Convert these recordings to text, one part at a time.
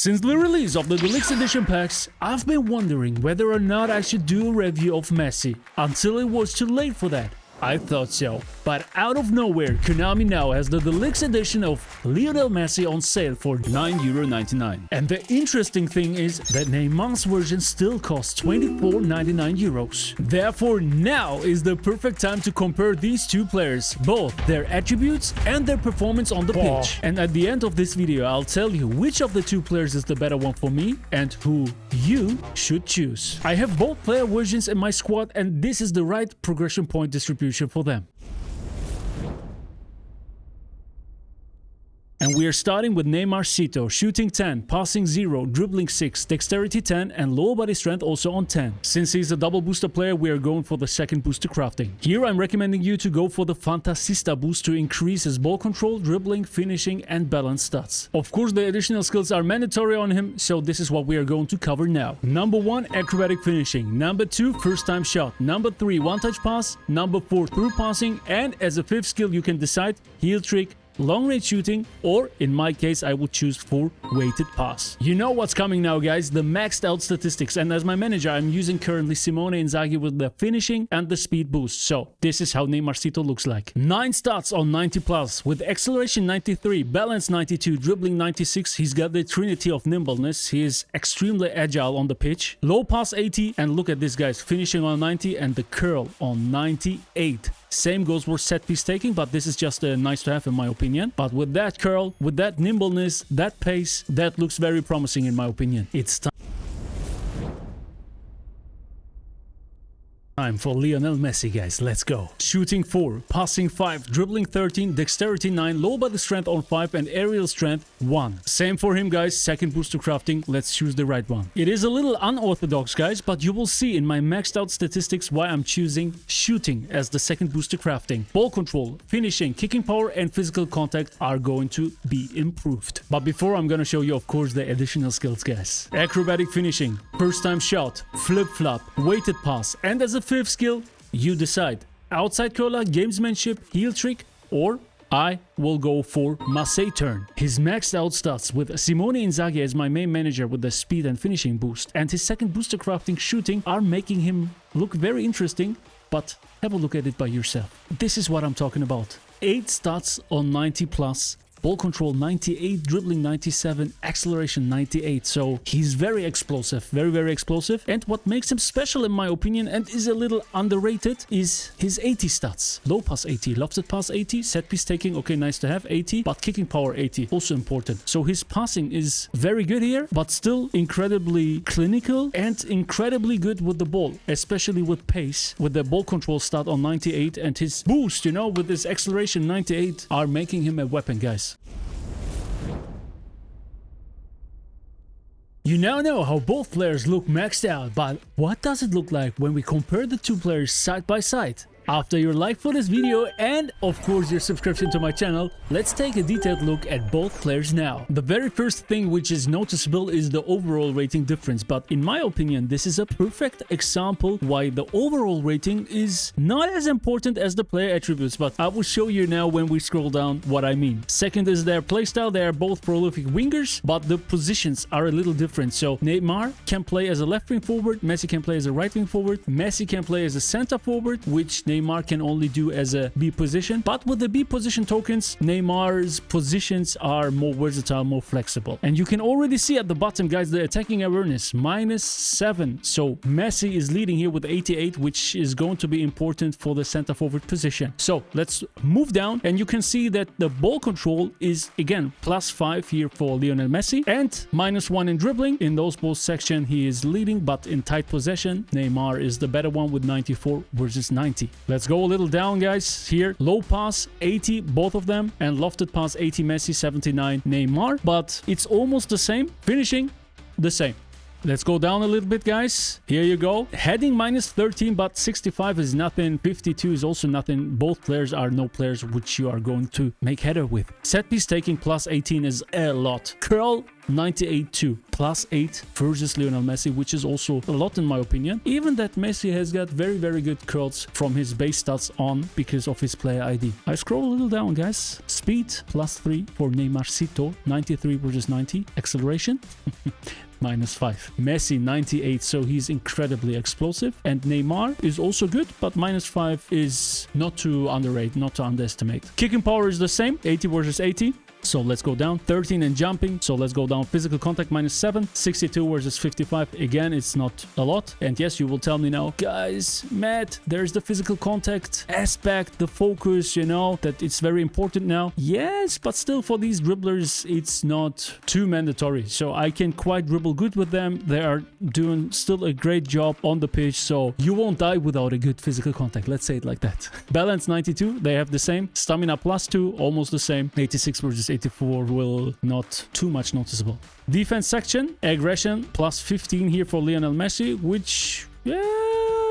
Since the release of the Deluxe Edition packs, I've been wondering whether or not I should do a review of Messi, until it was too late for that. I thought so, but out of nowhere, Konami now has the Deluxe Edition of Lionel Messi on sale for €9.99. And the interesting thing is that Neymar's version still costs €24.99. Therefore, now is the perfect time to compare these two players, both their attributes and their performance on the pitch. And at the end of this video, I'll tell you which of the two players is the better one for me and who you should choose. I have both player versions in my squad, and this is the right progression point distribution for them. And we are starting with Neymar Cito, shooting 10, passing 0, dribbling 6, dexterity 10, and lower body strength also on 10. Since he's a double booster player, we are going for the second booster crafting. Here I'm recommending you to go for the Fantasista boost to increase his ball control, dribbling, finishing, and balance stats. Of course, the additional skills are mandatory on him, so this is what we are going to cover now. Number 1, acrobatic finishing. Number 2, first time shot. Number 3, one-touch pass. Number 4, through passing. And as a fifth skill, you can decide heel trick, long range shooting, or in my case I would choose for weighted pass. You know what's coming now, guys, the maxed out statistics, and as my manager I'm using currently Simone Inzaghi with the finishing and the speed boost. So this is how Neymar Cito looks like. 9 stats on 90 plus with acceleration 93, balance 92, dribbling 96. He's got the trinity of nimbleness. He is extremely agile on the pitch. Low pass 80, and look at this, guys, finishing on 90 and the curl on 98. Same goes for set piece taking, but this is just nice to have in my opinion. But with that curl, with that nimbleness, that pace, that looks very promising in my opinion. It's time for Lionel Messi, guys. Let's go. Shooting 4, passing 5, dribbling 13, dexterity 9, low body strength on 5, and aerial strength 1. Same for him, guys. Second booster crafting. Let's choose the right one. It is a little unorthodox, guys, but you will see in my maxed out statistics why I'm choosing shooting as the second booster crafting. Ball control, finishing, kicking power, and physical contact are going to be improved. But before, I'm gonna show you, of course, the additional skills, guys. Acrobatic finishing, first time shot, flip flop, weighted pass, and as a fifth skill, you decide. Outside curler, gamesmanship, heel trick, or I will go for Messi turn. His maxed out stats with Simone Inzaghi as my main manager with the speed and finishing boost, and his second booster crafting shooting are making him look very interesting, but have a look at it by yourself. This is what I'm talking about. 8 stats on 90 plus. Ball control 98, dribbling 97, acceleration 98. So he's very explosive, very explosive. And what makes him special in my opinion and is a little underrated is his 80 stats. Low pass 80, lofted pass 80, set piece taking, okay, nice to have 80, but kicking power 80, also important. So his passing is very good here, but still incredibly clinical and incredibly good with the ball, especially with pace, with the ball control stat on 98 and his boost, you know, with his acceleration 98 are making him a weapon, guys. You now know how both players look maxed out, but what does it look like when we compare the two players side by side? After your like for this video and of course your subscription to my channel, let's take a detailed look at both players now. The very first thing which is noticeable is the overall rating difference, but in my opinion this is a perfect example why the overall rating is not as important as the player attributes, but I will show you now when we scroll down what I mean. Second is their playstyle. They are both prolific wingers, but the positions are a little different. So Neymar can play as a left wing forward, Messi can play as a right wing forward, Messi can play as a center forward, which Neymar can only do as a B position. But with the B position tokens, Neymar's positions are more versatile, more flexible. And you can already see at the bottom, guys, the attacking awareness -7. So Messi is leading here with 88, which is going to be important for the center forward position. So let's move down and you can see that the ball control is again +5 here for Lionel Messi and -1 in dribbling. In those both section he is leading, but in tight possession Neymar is the better one with 94 versus 90. Let's go a little down, guys. Here, low pass 80, both of them, and lofted pass 80 Messi, 79 Neymar, but it's almost the same. Finishing, the same. Let's go down a little bit, guys. Here you go. Heading minus 13, but 65 is nothing. 52 is also nothing. Both players are no players which you are going to make header with. Set piece taking plus 18 is a lot. Curl 98 too. Plus 8 versus Lionel Messi, which is also a lot in my opinion. Even that Messi has got very, very good curls from his base stats on because of his player ID. I scroll a little down, guys. Speed plus 3 for Neymar. 93 versus 90. Acceleration minus 5. Messi 98, so he's incredibly explosive. And Neymar is also good, but minus 5 is not to underrate, not to underestimate. Kicking power is the same, 80 versus 80. So let's go down. 13 and jumping. So let's go down. Physical contact minus 7. 62 versus 55. Again, it's not a lot. And yes, you will tell me now, guys, Matt, there's the physical contact aspect, the focus, you know, that it's very important now. Yes, but still for these dribblers, it's not too mandatory. So I can quite dribble good with them. They are doing still a great job on the pitch. So you won't die without a good physical contact. Let's say it like that. Balance 92. They have the same. Stamina plus 2. Almost the same. 86 versus 84 will not too much noticeable. Defense section, aggression plus 15 here for Lionel Messi, which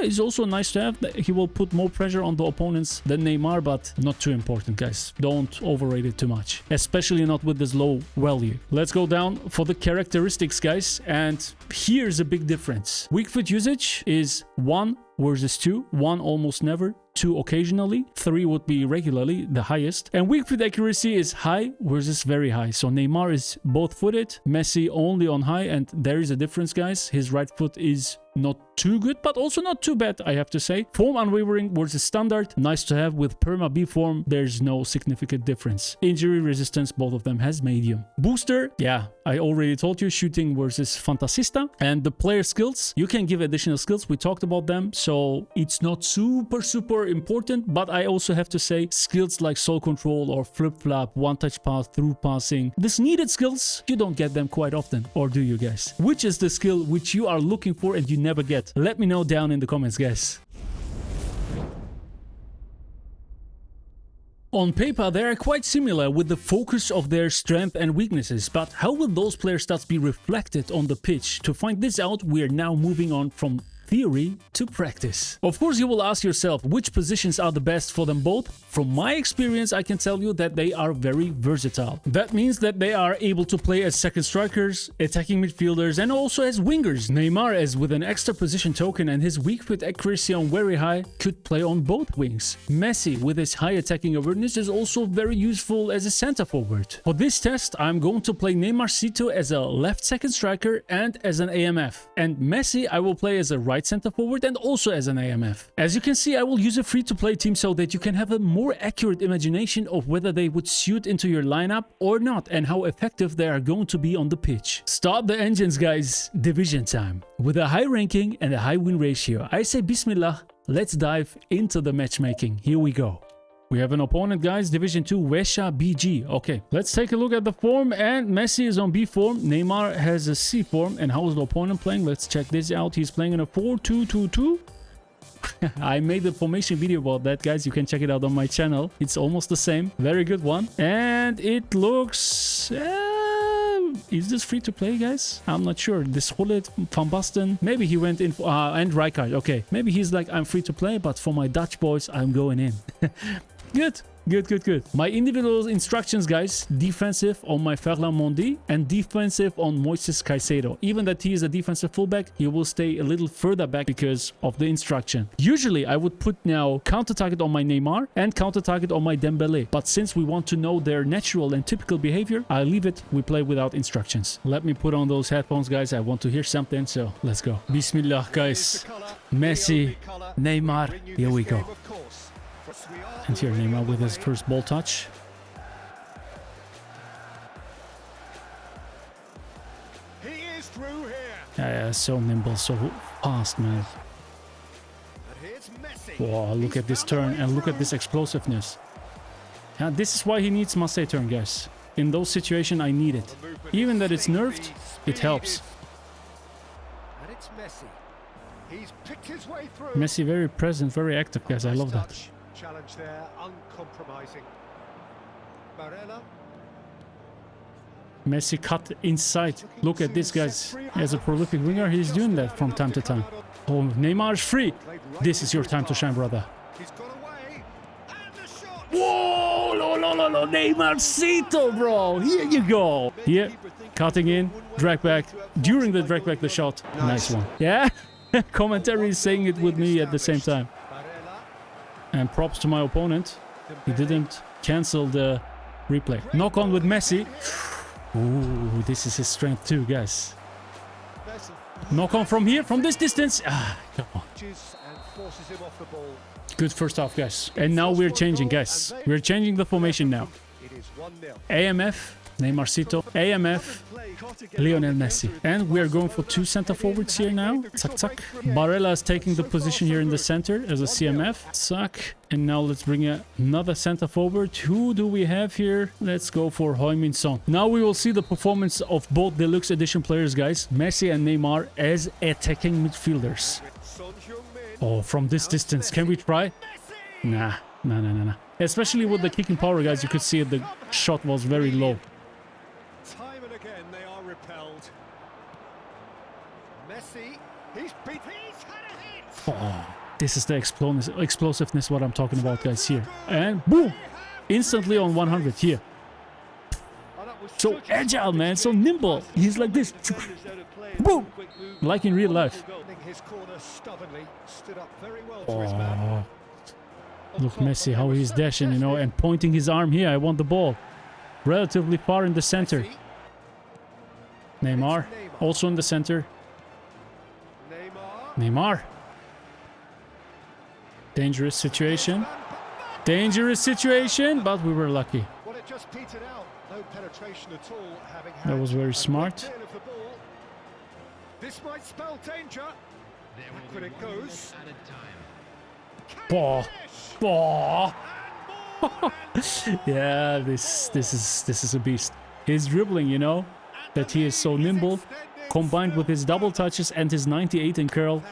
is also nice to have. He will put more pressure on the opponents than Neymar, but not too important, guys. Don't overrate it too much, especially not with this low value. Let's go down for the characteristics, guys, and here's a big difference. Weak foot usage is 1 versus 2. 1 almost never, 2 occasionally, 3 would be regularly the highest. And weak foot accuracy is high versus very high. So Neymar is both footed, Messi only on high, and there is a difference, guys. His right foot is not too good, but also not too bad, I have to say. Form unwavering versus standard, nice to have. With perma B form, there's no significant difference. Injury resistance, both of them has medium. Booster, yeah, I already told you, shooting versus fantasista. And the player skills, you can give additional skills, we talked about them, so it's not super important. But I also have to say, skills like soul control or flip-flop, one-touch pass, through passing, this needed skills, you don't get them quite often, or do you guys? Which is the skill which you are looking for and you never get? Let me know down in the comments, guys. On paper, they are quite similar with the focus of their strength and weaknesses, but how will those player stats be reflected on the pitch? To find this out, we are now moving on from theory to practice. Of course, you will ask yourself which positions are the best for them both. From my experience, I can tell you that they are very versatile. That means that they are able to play as second strikers, attacking midfielders, and also as wingers. Neymar, as with an extra position token and his weak foot accuracy on very high, could play on both wings. Messi, with his high attacking awareness, is also very useful as a center forward. For this test, I'm going to play Neymarcito as a left second striker and as an AMF. And Messi, I will play as a right center forward and also as an AMF. As you can see, I will use a free-to-play team so that you can have a more accurate imagination of whether they would suit into your lineup or not and how effective they are going to be on the pitch. Start the engines, guys. Division time. With a high ranking and a high win ratio, I say Bismillah, let's dive into the matchmaking. Here we go. We have an opponent, guys, Division 2, Vesha BG. Okay, let's take a look at the form, and Messi is on B form. Neymar has a C form. And how is the opponent playing? Let's check this out. He's playing in a 4-2-2-2. I made a formation video about that, guys. You can check it out on my channel. It's almost the same. Very good one. And it looks... is this free to play, guys? I'm not sure. This Hullet, Van Basten, maybe he went in for... and Rijkaard. Okay, maybe he's like, I'm free to play, but for my Dutch boys, I'm going in. Good. Good. My individual instructions, guys, defensive on my Ferland Mondi and defensive on Moises Caicedo. Even that he is a defensive fullback, he will stay a little further back because of the instruction. Usually, I would put now counter target on my Neymar and counter target on my Dembele. But since we want to know their natural and typical behavior, I leave it. We play without instructions. Let me put on those headphones, guys. I want to hear something, so let's go. Bismillah, guys. Messi, Neymar, here we go. And here Neymar with his first ball touch. He is through here. Yeah, so nimble, so fast, man. Wow, look at this turn and look at this explosiveness. Yeah, this is why he needs Messi turn, guys. In those situations, I need it. Even that it's nerfed, it helps. And it's Messi. He's picked his way through. Messi very present, very active, guys. I love that. Challenge there, uncompromising. Barella. Messi cut inside. Look at this, guys. As a prolific winger, he's doing that from time to time. Oh, Neymar is free. This is your time to shine, brother. He's got away. And the shot. Whoa, no, Neymarcito, bro. Here you go. Here, cutting in, drag back. During the drag back, the shot. Nice one. Yeah, commentary is saying it with me at the same time. And props to my opponent. He didn't cancel the replay. Knock on with Messi. Ooh, this is his strength too, guys. Knock on from here, from this distance. Ah, come on. Good first half, guys. And now we're changing, guys. We're changing the formation now. AMF, Neymarcito, AMF, Lionel Messi. And we're going for two center forwards here now. Zack, zack. Barella is taking the position here in the center as a CMF. Zack. And now let's bring another center forward. Who do we have here? Let's go for Heung-min Son. Now we will see the performance of both Deluxe Edition players, guys. Messi and Neymar as attacking midfielders. Oh, from this distance. Can we try? Nah. Especially with the kicking power, guys. You could see the shot was very low. Time and again they are repelled. Messi, he's beat. He's had a hit. Oh, this is the explosiveness what I'm talking about, guys, here. And boom! Instantly on 100 here. So agile, man, so nimble. He's like this. Boom! Like in real life. Oh. Look, Messi, how he's dashing, you know, and pointing his arm here. I want the ball. Relatively far in the center. Neymar, also in the center. Neymar. Dangerous situation. Dangerous situation, but we were lucky. That was very smart. This might spell danger. Back it goes. Ball. Yeah, this is a beast. His dribbling, you know, that he is so nimble, combined with his double touches and his 98 in curl.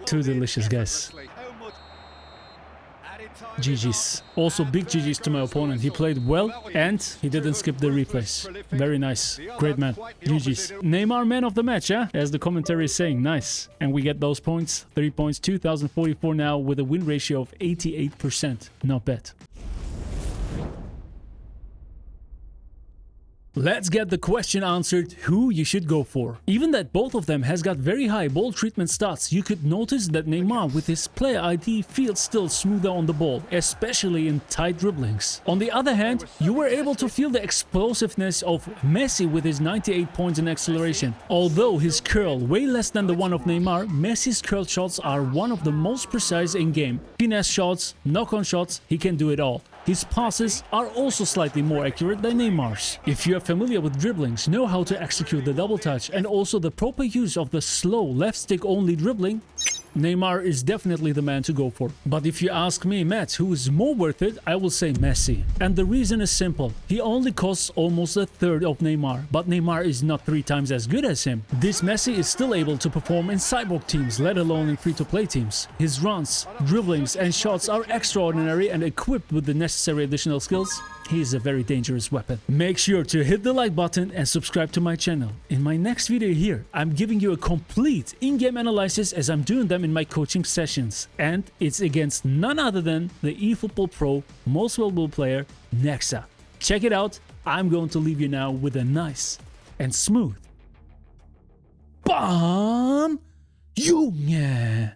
Too delicious, guys. GG's. Also big GG's to my opponent. He played well and he didn't skip the replays. Very nice. Great man. GG's. Neymar man of the match, yeah? As the commentary is saying. Nice. And we get those points. 3 points. 2044 now with a win ratio of 88%. Not bad. Let's get the question answered who you should go for. Even that both of them has got very high ball treatment stats, you could notice that Neymar with his player ID feels still smoother on the ball, especially in tight dribblings. On the other hand, you were able to feel the explosiveness of Messi with his 98 points in acceleration. Although his curl way less than the one of Neymar, Messi's curl shots are one of the most precise in game. Finesse shots, knock-on shots, he can do it all. His passes are also slightly more accurate than Neymar's. If you are familiar with dribblings, know how to execute the double touch and also the proper use of the slow left stick only dribbling, Neymar is definitely the man to go for. But if you ask me, Matt, who is more worth it, I will say Messi. And the reason is simple. He only costs almost a third of Neymar, but Neymar is not 3 times as good as him. This Messi is still able to perform in cyborg teams, let alone in free-to-play teams. His runs, dribblings and shots are extraordinary and equipped with the necessary additional skills. He is a very dangerous weapon. Make sure to hit the like button and subscribe to my channel. In my next video here, I'm giving you a complete in-game analysis as I'm doing them in my coaching sessions. And it's against none other than the eFootball Pro most valuable player, Mednasah. Check it out. I'm going to leave you now with a nice and smooth BAM! Junge!